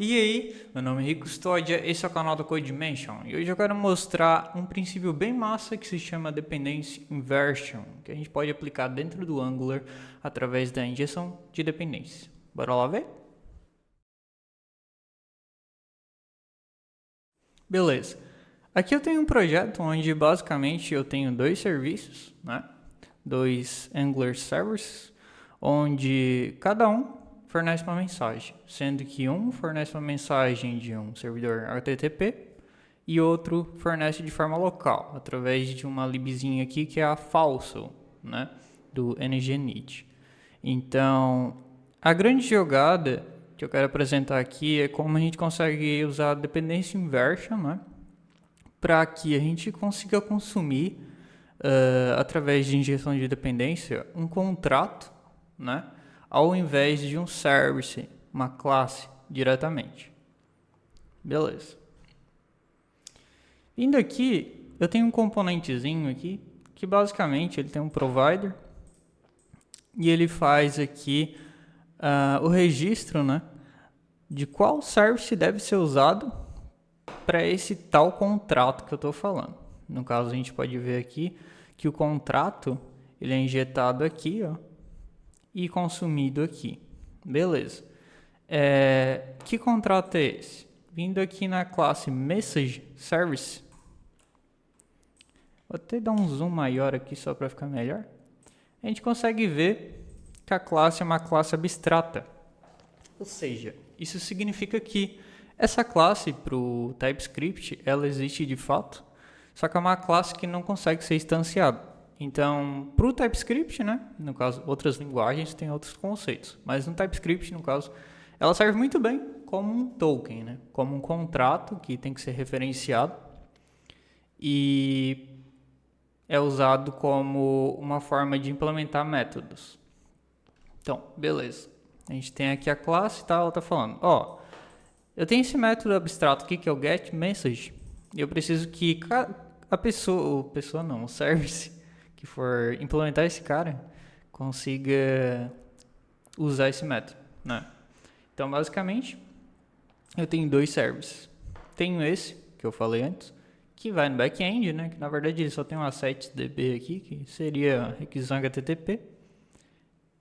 E aí, meu nome é Rico Stodia, esse é o canal do CodeDimension e hoje eu quero mostrar um princípio bem massa que se chama Dependency Inversion, que a gente pode aplicar dentro do Angular através da injeção de dependência. Bora lá ver? Beleza. Aqui eu tenho um projeto onde basicamente eu tenho dois serviços, né? Dois Angular Services, onde cada um fornece uma mensagem, sendo que um fornece uma mensagem de um servidor HTTP e outro fornece de forma local, através de uma libzinha aqui que é a falso, né, do NGINIT. Então, a grande jogada que eu quero apresentar aqui é como a gente consegue usar a Dependency Inversion, né, para que a gente consiga consumir, através de injeção de dependência, um contrato, né, ao invés de um service, uma classe, diretamente. Beleza. Indo aqui, eu tenho um componentezinho aqui, que basicamente ele tem um provider, e ele faz aqui o registro, né, de qual service deve ser usado para esse tal contrato que eu estou falando. No caso, a gente pode ver aqui que o contrato ele é injetado aqui, ó, e consumido aqui. Beleza. Que contrato é esse? Vindo aqui na classe Message Service, vou até dar um zoom maior aqui só para ficar melhor. A gente consegue ver que a classe é uma classe abstrata. Ou seja, isso significa que essa classe para o TypeScript, ela existe de fato, só que é uma classe que não consegue ser instanciada. Então, para o TypeScript, né, no caso, outras linguagens têm outros conceitos, mas no TypeScript, no caso, ela serve muito bem como um token, né, como um contrato que tem que ser referenciado e é usado como uma forma de implementar métodos. Então, beleza. A gente tem aqui a classe, tá? Ela está falando, ó, eu tenho esse método abstrato aqui que é o getMessage. E eu preciso que o service que for implementar esse cara consiga usar esse método, né? Então, basicamente, eu tenho dois services. Tenho esse que eu falei antes, que vai no back-end, né? Que na verdade ele só tem um assets.db aqui, que seria requisição HTTP,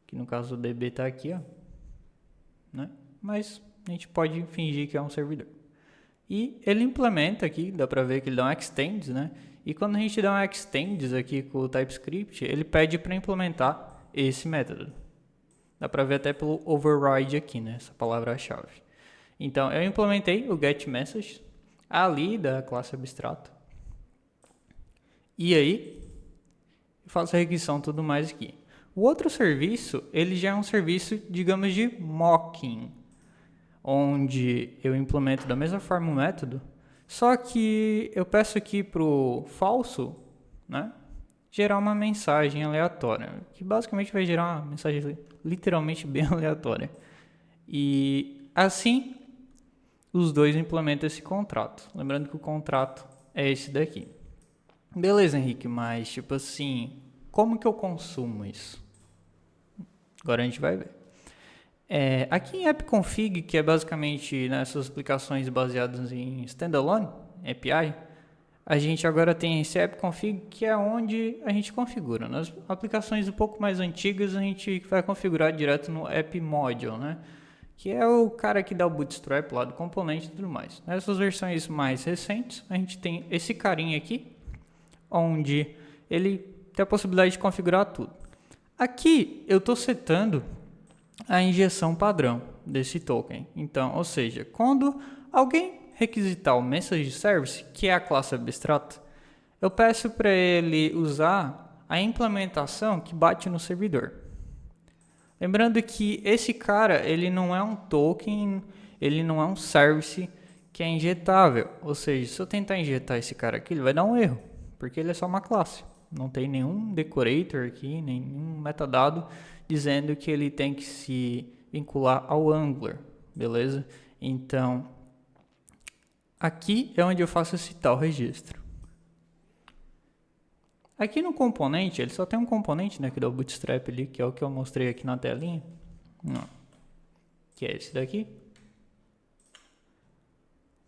que no caso o DB está aqui, ó, né? Mas a gente pode fingir que é um servidor. E ele implementa aqui, dá para ver que ele dá um extends, né? E quando a gente dá um extends aqui com o TypeScript, ele pede para implementar esse método. Dá para ver até pelo override aqui, né? Essa palavra-chave. Então, eu implementei o getMessage ali da classe abstrato. E aí, eu faço a requisição e tudo mais aqui. O outro serviço, ele já é um serviço, digamos, de mocking, onde eu implemento da mesma forma o método, só que eu peço aqui para o falso, né, gerar uma mensagem aleatória, que basicamente vai gerar uma mensagem literalmente bem aleatória. E assim, os dois implementam esse contrato. Lembrando que o contrato é esse daqui. Beleza, Henrique, mas tipo assim, como que eu consumo isso? Agora a gente vai ver. Aqui em AppConfig, que é basicamente nessas aplicações baseadas em standalone, API, a gente agora tem esse AppConfig, que é onde a gente configura. Nas aplicações um pouco mais antigas, a gente vai configurar direto no AppModule, né? Que é o cara que dá o bootstrap lá do componente e tudo mais. Nessas versões mais recentes, a gente tem esse carinha aqui, onde ele tem a possibilidade de configurar tudo. Aqui eu estou setando a injeção padrão desse token. Então, ou seja, quando alguém requisitar o Message Service, que é a classe abstrata, eu peço para ele usar a implementação que bate no servidor. Lembrando que esse cara, ele não é um token, ele não é um service que é injetável. Ou seja, se eu tentar injetar esse cara aqui, ele vai dar um erro, porque ele é só uma classe. Não tem nenhum decorator aqui, nenhum metadado dizendo que ele tem que se vincular ao Angular, beleza? Então, aqui é onde eu faço esse tal registro. Aqui no componente, ele só tem um componente, né, que dá o bootstrap ali, que é o que eu mostrei aqui na telinha. Não. Que é esse daqui.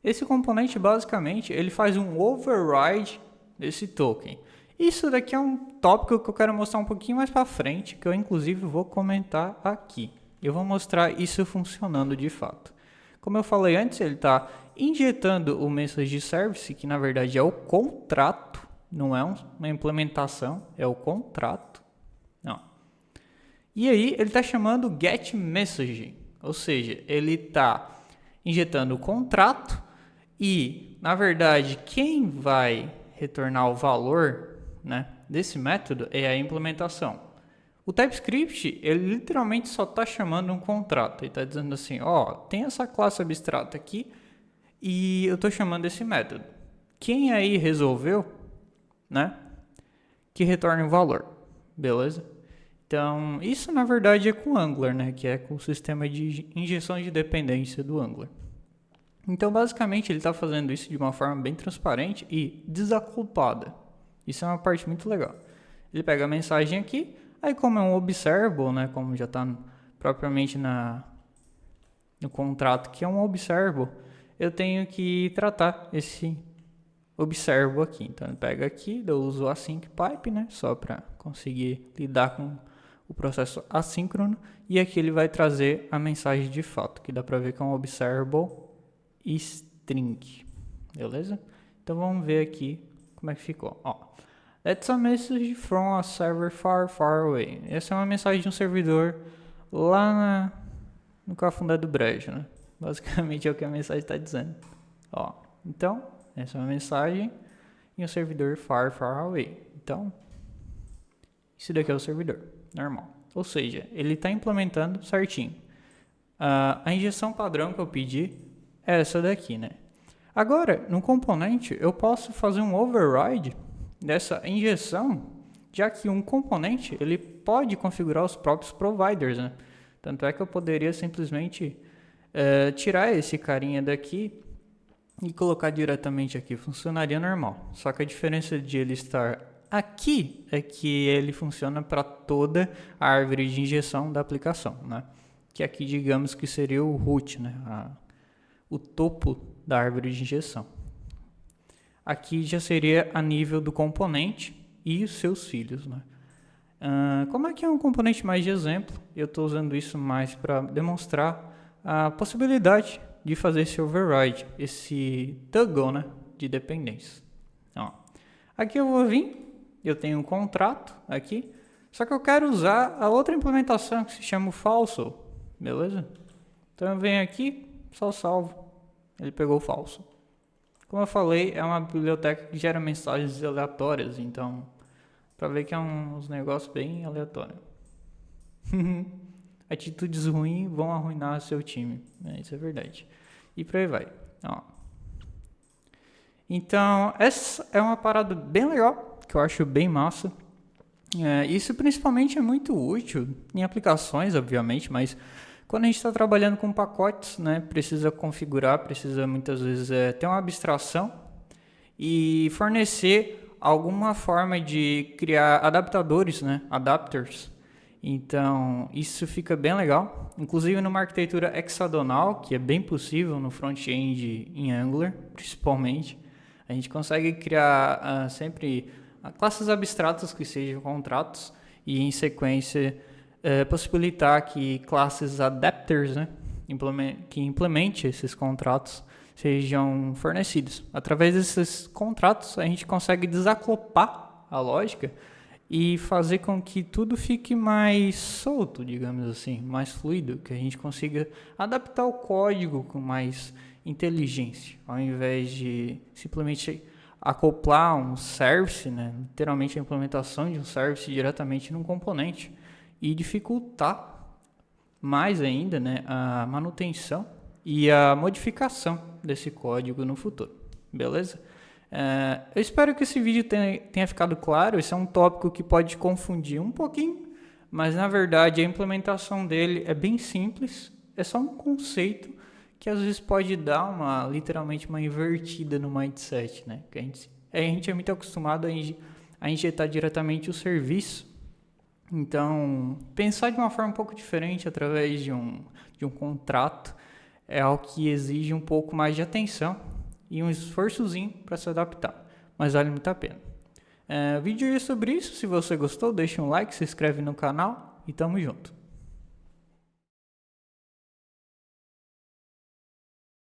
Esse componente, basicamente, ele faz um override desse token. Isso daqui é um tópico que eu quero mostrar um pouquinho mais para frente, que eu inclusive vou comentar aqui. Eu vou mostrar isso funcionando de fato. Como eu falei antes, ele está injetando o message service, que na verdade é o contrato, não é uma implementação, é o contrato. Não. E aí ele está chamando get message, ou seja, ele está injetando o contrato e, na verdade, quem vai retornar o valor, né, desse método é a implementação. O TypeScript, ele literalmente só está chamando um contrato. Ele está dizendo assim, ó, tem essa classe abstrata aqui e eu estou chamando esse método. Quem aí resolveu, né, que retorne o valor, beleza? Então, isso na verdade é com Angular, né, que é com o sistema de injeção de dependência do Angular. Então, basicamente, ele está fazendo isso de uma forma bem transparente e desacoplada. Isso é uma parte muito legal. Ele pega a mensagem aqui, aí como é um observable, né, como já está propriamente no contrato que é um observable, eu tenho que tratar esse observable aqui. Então, ele pega aqui, eu uso o async pipe, né, só para conseguir lidar com o processo assíncrono, e aqui ele vai trazer a mensagem de fato, que dá para ver que é um observable string, beleza? Então vamos ver aqui como é que ficou. Ó, that's a message from a server far, far away. Essa é uma mensagem de um servidor lá no cafundé do brejo, né? Basicamente é o que a mensagem está dizendo. Ó, então, essa é uma mensagem em um servidor far, far away. Então, isso daqui é o servidor, normal. Ou seja, ele está implementando certinho. A injeção padrão que eu pedi é essa daqui, né? Agora, no componente, eu posso fazer um override dessa injeção, já que um componente ele pode configurar os próprios providers, né? Tanto é que eu poderia simplesmente tirar esse carinha daqui e colocar diretamente aqui. Funcionaria normal. Só que a diferença de ele estar aqui é que ele funciona para toda a árvore de injeção da aplicação, né? Que aqui, digamos que seria o root, né? O topo da árvore de injeção. Aqui já seria a nível do componente e os seus filhos, né? Como aqui é um componente mais de exemplo, eu estou usando isso mais para demonstrar a possibilidade de fazer esse override, esse toggle, né, de dependência. Ó, aqui eu vou vir, eu tenho um contrato aqui, só que eu quero usar a outra implementação que se chama o falso, beleza? Então eu venho aqui, só salvo. Ele pegou o falso. Como eu falei, é uma biblioteca que gera mensagens aleatórias, então, para ver que é uns negócios bem aleatórios. Atitudes ruins vão arruinar seu time, isso é verdade. E por aí vai. Ó. Então, essa é uma parada bem legal, que eu acho bem massa. Isso principalmente é muito útil em aplicações, obviamente, mas quando a gente está trabalhando com pacotes, né, precisa configurar, precisa muitas vezes ter uma abstração e fornecer alguma forma de criar adaptadores, né, adapters. Então, isso fica bem legal. Inclusive numa arquitetura hexagonal, que é bem possível no front-end em Angular, principalmente. A gente consegue criar sempre classes abstratas que sejam contratos e em sequência possibilitar que classes adapters, né, que implemente esses contratos sejam fornecidos. Através desses contratos a gente consegue desacoplar a lógica e fazer com que tudo fique mais solto, digamos assim, mais fluido, que a gente consiga adaptar o código com mais inteligência, ao invés de simplesmente acoplar um service, né, literalmente a implementação de um service diretamente num componente e dificultar mais ainda, né, a manutenção e a modificação desse código no futuro, beleza? Eu espero que esse vídeo tenha ficado claro. Esse é um tópico que pode confundir um pouquinho, mas na verdade a implementação dele é bem simples, é só um conceito que às vezes pode dar literalmente uma invertida no mindset, né? Que a gente é muito acostumado a injetar diretamente o serviço. Então, pensar de uma forma um pouco diferente através de um contrato é algo que exige um pouco mais de atenção e um esforçozinho para se adaptar, mas vale muito a pena. O vídeo é sobre isso. Se você gostou, deixa um like, se inscreve no canal e tamo junto.